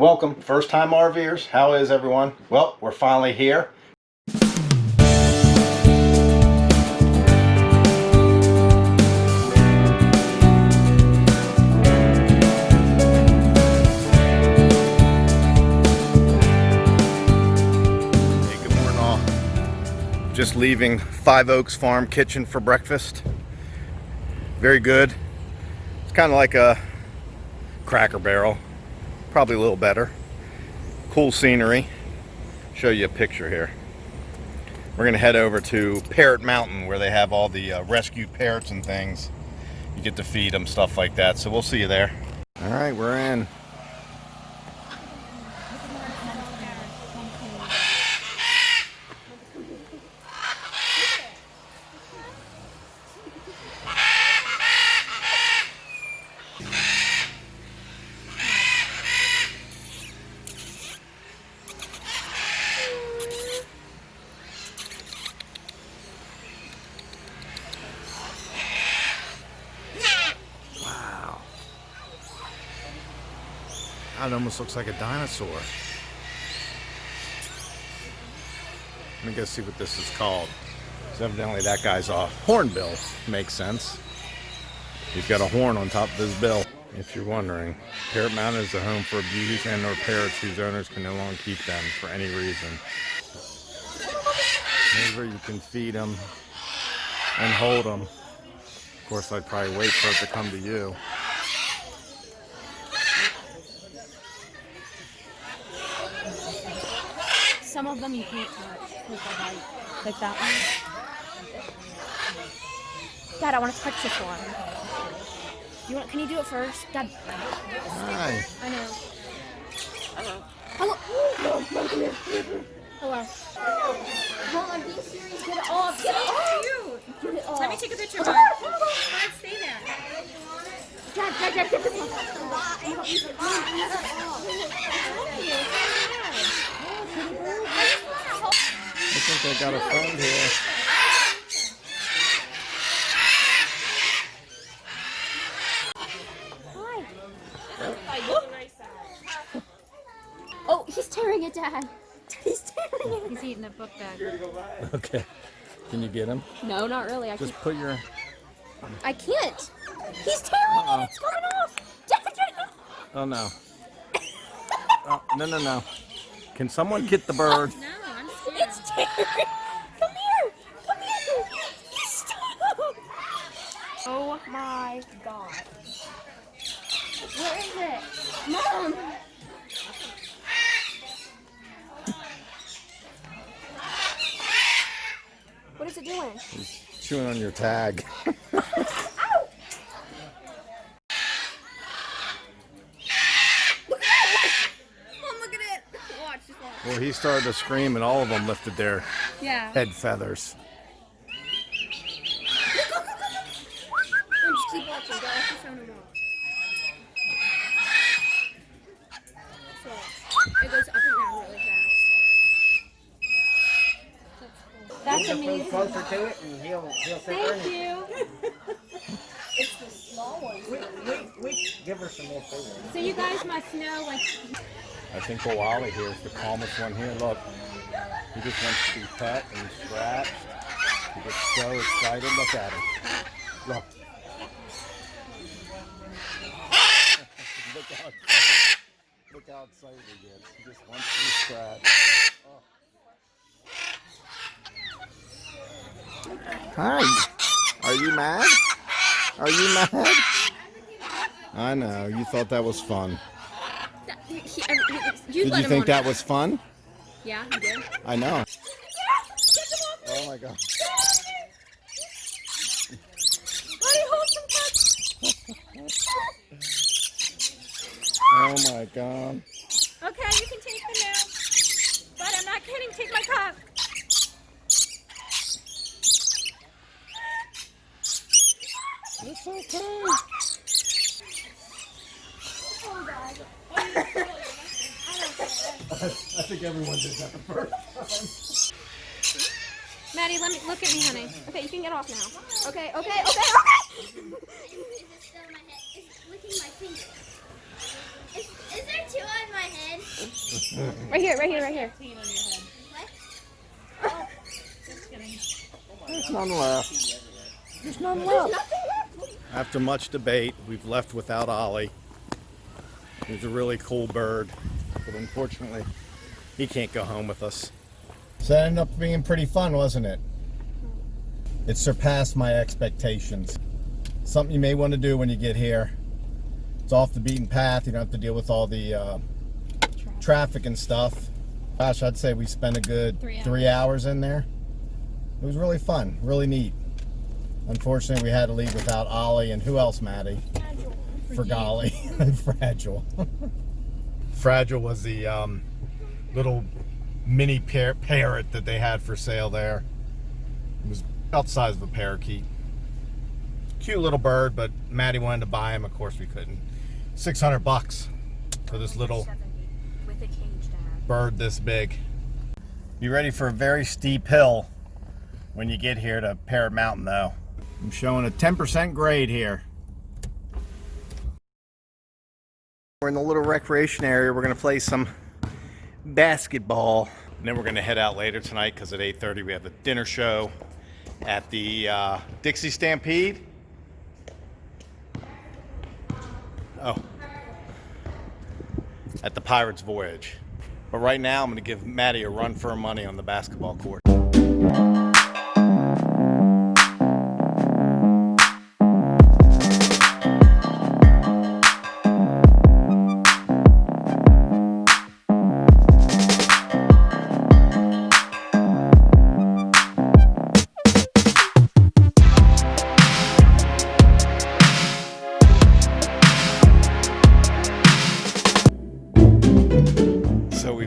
Welcome, first time RVers. How is everyone? Well, we're finally here. Hey, good morning all. Just leaving Five Oaks Farm Kitchen for breakfast. Very good. It's kind of like a Cracker Barrel. Probably a little better. Cool scenery. Show you a picture here. We're gonna head over to Parrot Mountain where they have all the rescued parrots and things. You get to feed them, stuff like that. So we'll see you there. All right, we're in. It almost looks like a dinosaur. Let me go see what this is called. So evidently that guy's a hornbill. Makes sense. He's got a horn on top of his bill. If you're wondering, Parrot Mountain is the home for abused and/or parrots whose owners can no longer keep them for any reason. Maybe you can feed them and hold them. Of course, I'd probably wait for it to come to you. Some of them you can't touch with a bite, like that one. Dad, I want to touch this one. Can you do it first? Dad. Hi. I know. Hello. Hello. Hold on, be serious. Get it off. Get it off. Get it off. Let me take a picture, Mark. Mark, stay there. Dad, get this one. I think I got a friend here. Hi. Oh, he's tearing it, Dad. He's tearing it. He's eating a book bag. Okay. Can you get him? No, not really. Just put your... I can't. He's tearing it. It's coming off. Dad, Oh, no. Oh, no. Can someone get the bird? No, I'm scared. it's tearing. Come here. Stop. Oh my God. Where is it? Mom. What is it doing? He's chewing on your tag. Ow! Look at it! Mom, look at it! Watch. Well, he started to scream and all of them lifted their Yeah. head feathers. Just keep watching. Don't let the sound of more. So, it goes up and down really fast. That's amazing. Closer to it, and he'll sit there. Thank you. It's the small one. We give her some more food. So you guys must know, like, I think Koala here is the calmest one here. Look, he just wants to be pet and scratched. He gets so excited. Look at him. Look. Look how excited he gets. He just wants to be scratched. Hi. Are you mad? Are you mad? I know. You thought that was fun. Did you think that was fun? yeah, you did. I know. Oh my God. Oh my God. Okay, you can take them now. But I'm not kidding. Take my cup. It's okay. I think everyone did that the first time. Maddie, let me look at me, honey. Okay, you can get off now. Okay. Is it still in my head? It's licking my finger. Is there two on my head? Right here, right here, right here. There's none left. There's none left. After much debate, we've left without Ollie. He's a really cool bird, but unfortunately, he can't go home with us. So that ended up being pretty fun, wasn't it? It surpassed my expectations. Something you may want to do when you get here. It's off the beaten path. You don't have to deal with all the traffic and stuff. Gosh, I'd say we spent a good 3 hours in there. It was really fun, really neat. Unfortunately, we had to leave without Ollie and who else, Maddie? For golly, and Fragile. Fragile was the little mini parrot that they had for sale there. It was about the size of a parakeet. Cute little bird, but Maddie wanted to buy him. Of course, we couldn't. $600 for this little bird this big. Be ready for a very steep hill when you get here to Parrot Mountain, though. I'm showing a 10% grade here. We're in the little recreation area. We're going to play some basketball. And then we're going to head out later tonight because at 8:30 we have a dinner show at the Dixie Stampede. Oh. At the Pirate's Voyage. But right now I'm going to give Maddie a run for her money on the basketball court.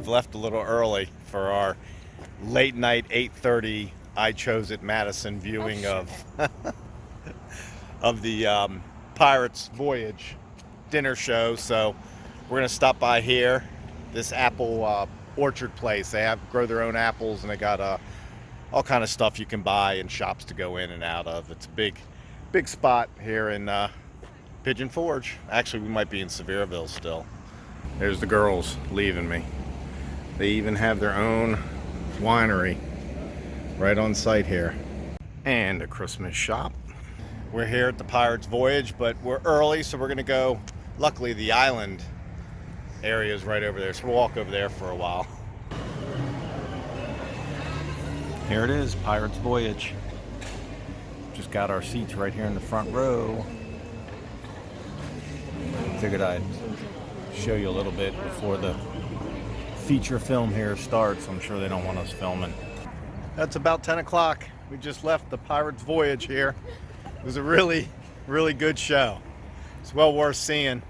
Left a little early for our late night 8:30 I Chose It Madison viewing of the Pirates Voyage dinner show. So we're gonna stop by here, this apple orchard place. They grow their own apples, and they got all kind of stuff you can buy and shops to go in and out of. It's a big spot here in Pigeon Forge. Actually, we might be in Sevierville still. There's the girls leaving me. They even have their own winery right on site here. And a Christmas shop. We're here at the Pirates Voyage, but we're early, so we're gonna go, luckily the island area is right over there, so we'll walk over there for a while. Here it is, Pirates Voyage. Just got our seats right here in the front row. Figured I'd show you a little bit before the feature film here starts. I'm sure they don't want us filming. That's about 10 o'clock. We just left the Pirates Voyage here. It was a really good show. It's well worth seeing.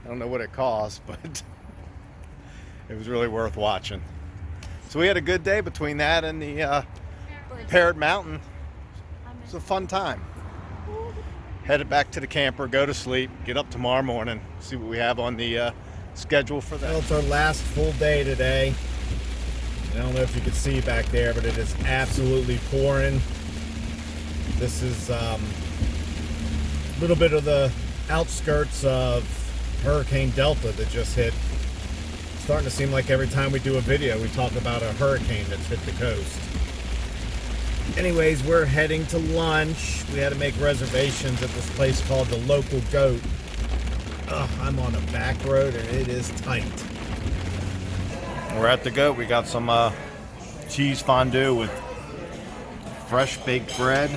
I don't know what it cost, but it was really worth watching. So we had a good day between that and the Parrot Mountain. It was a fun time. Headed back to the camper, go to sleep, get up tomorrow morning, see what we have on the schedule for that. Well, it's our last full day today. I don't know if you can see back there, but it is absolutely pouring. This is a little bit of the outskirts of Hurricane Delta that just hit. It's starting to seem like every time we do a video, we talk about a hurricane that's hit the coast. Anyways, we're heading to lunch. We had to make reservations at this place called the Local Goat. I'm on a back road and it is tight. We're at the Goat. We got some cheese fondue with fresh baked bread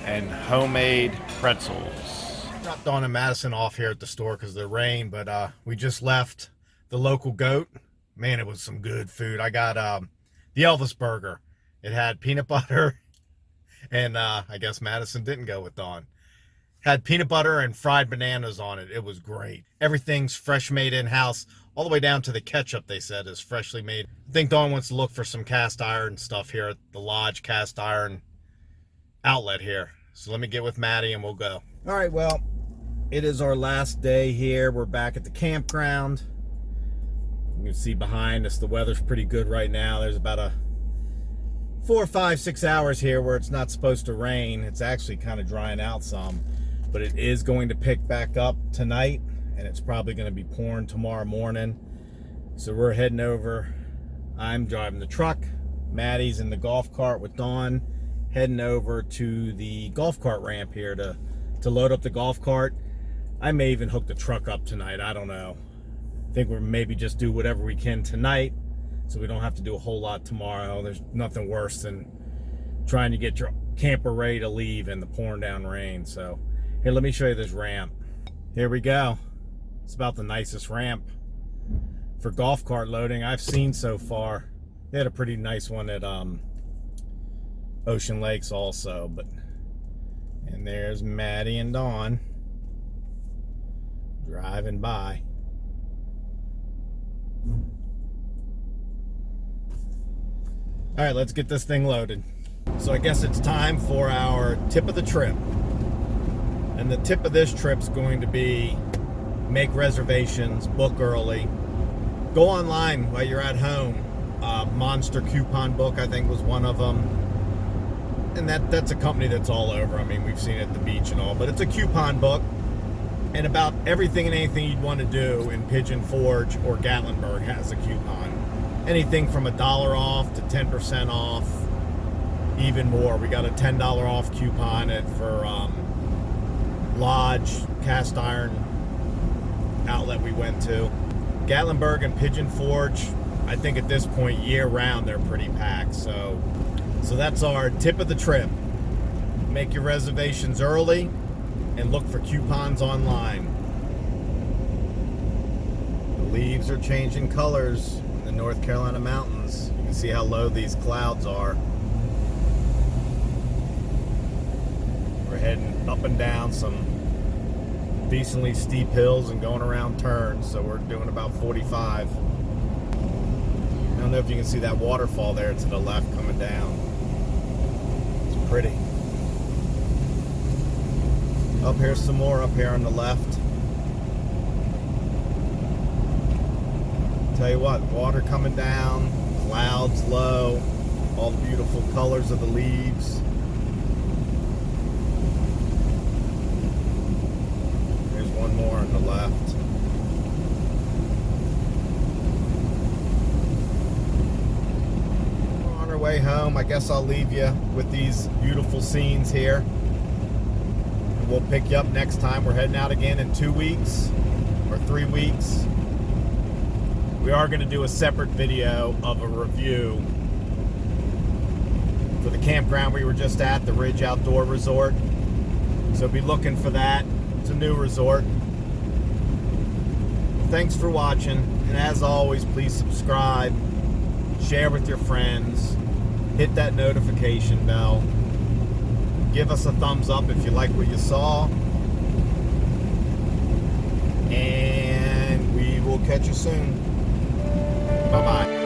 and homemade pretzels. Dropped Dawn and Madison off here at the store because of the rain, but we just left the Local Goat. Man, it was some good food. I got the Elvis burger. It had peanut butter, and I guess Madison didn't go with Dawn. Had peanut butter and fried bananas on it. It was great. Everything's fresh made in-house, all the way down to the ketchup, they said, is freshly made. I think Dawn wants to look for some cast iron stuff here at the Lodge cast iron outlet here. So let me get with Maddie and we'll go. All right, well, it is our last day here. We're back at the campground. You can see behind us, the weather's pretty good right now. There's about a 4, 5, 6 hours here where it's not supposed to rain. It's actually kind of drying out some. But it is going to pick back up tonight, and it's probably going to be pouring tomorrow morning. So we're heading over. I'm driving the truck. Maddie's in the golf cart with Dawn, heading over to the golf cart ramp here to load up the golf cart. I may even hook the truck up tonight. I don't know. I think we'll maybe just do whatever we can tonight so we don't have to do a whole lot tomorrow. There's nothing worse than trying to get your camper ready to leave in the pouring down rain. So here, let me show you this ramp. Here we go. It's about the nicest ramp for golf cart loading I've seen so far. They had a pretty nice one at Ocean Lakes also, and there's Maddie and Dawn driving by. All right, let's get this thing loaded. So I guess it's time for our tip of the trip. And the tip of this trip's going to be make reservations, book early. Go online while you're at home. Monster Coupon Book, I think, was one of them. And that's a company that's all over. I mean, we've seen it at the beach and all, but it's a coupon book. And about everything and anything you'd want to do in Pigeon Forge or Gatlinburg has a coupon. Anything from $1 off to 10% off, even more. We got a $10 off coupon for Lodge cast iron outlet we went to. Gatlinburg and Pigeon Forge, I think at this point year round they're pretty packed. So that's our tip of the trip. Make your reservations early and look for coupons online. The leaves are changing colors in the North Carolina mountains. You can see how low these clouds are. We're heading up and down some decently steep hills and going around turns, so we're doing about 45. I don't know if you can see that waterfall there to the left coming down. It's pretty. Up here's some more up here on the left. Tell you what, water coming down, clouds low, all the beautiful colors of the leaves. There's one more on the left. We're on our way home. I guess I'll leave you with these beautiful scenes here. We'll pick you up next time. We're heading out again in 2 weeks or 3 weeks. We are going to do a separate video of a review for the campground we were just at, the Ridge Outdoor Resort. So be looking for that. It's a new resort. Thanks for watching. And as always, please subscribe, share with your friends, hit that notification bell. Give us a thumbs up if you like what you saw. And we will catch you soon. Bye-bye.